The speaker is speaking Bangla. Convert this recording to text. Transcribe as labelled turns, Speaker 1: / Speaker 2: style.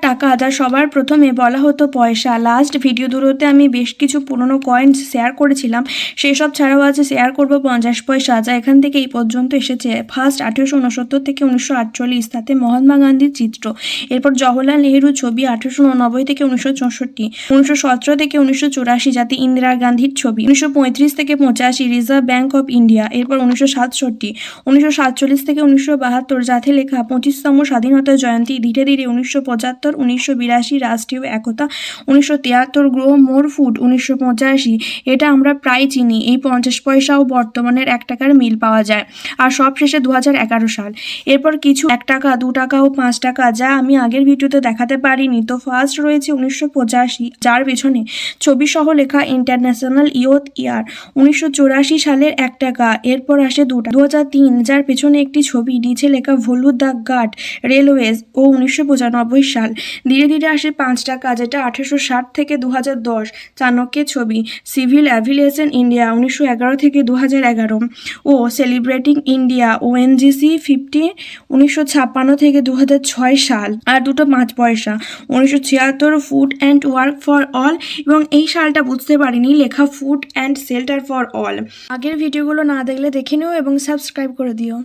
Speaker 1: টাকা যা সবার প্রথমে বলা হতো পয়সা। লাস্ট ভিডিও দুটোতে আমি বেশ কিছু পুরনো কয়েন্স শেয়ার করেছিলাম, সেই সব ছাড়াও আছে শেয়ার করব 50 পয়সা, যা এখান থেকে এই পর্যন্ত এসেছে। ফার্স্ট 1869 থেকে 1948, তাতে মহাত্মা গান্ধীর চিত্র। এরপর জওহরলাল নেহরুর ছবি 1889 থেকে 1964, 1917 থেকে 1984 যাতে ইন্দিরা গান্ধীর ছবি, 1935 থেকে 85 রিজার্ভ ব্যাঙ্ক অফ ইন্ডিয়া। এরপর 1967, 1947 থেকে 1972 যাতে লেখা 25তম স্বাধীনতা জয়ন্তী। ধীরে ধীরে 1975, 1982 রাষ্ট্রীয় একতা, 1973 গ্রো মোর ফুড, 1985 এটা আমরা প্রায় চিনি। এই 50 পয়সাও বর্তমানের 1 টাকার মিল পাওয়া যায়। আর সবশেষে 2011 সাল। এরপর কিছু 1 টাকা, 2 টাকা ও 5 টাকা যা আমি আগের ভিডিওতে দেখাতে পারিনি। তো ফার্স্ট রয়েছে 1985, যার পেছনে ছবি সহ লেখা ইন্টারন্যাশনাল ইয়ুথ ইয়ার, 1984 সালের 1 টাকা। এরপর আসে 2 টাকা, 2003, যার পেছনে একটি ছবি, নিচে লেখা ভলু দ্য গার্ড রেলওয়েজ ও 1995 সাল। ধীরে ধীরে আসে 5 টাকা, যেটা 1860 থেকে 2010 চাণক্যের ছবি, সিভিল অ্যাভিয়েশন ইন্ডিয়া, 1911 থেকে 2011 ও সেলিব্রেটিং ইন্ডিয়া ওএনজিসি 50, 1956 থেকে 2006 সাল। আর দুটো 5 পয়সা, 1976 food and work for all, এবং এই সালটা বুঝতে পারিনি, লেখা food and shelter for all. আগের ভিডিওগুলো না দেখলে দেখে নিও এবং সাবস্ক্রাইব করে দিও।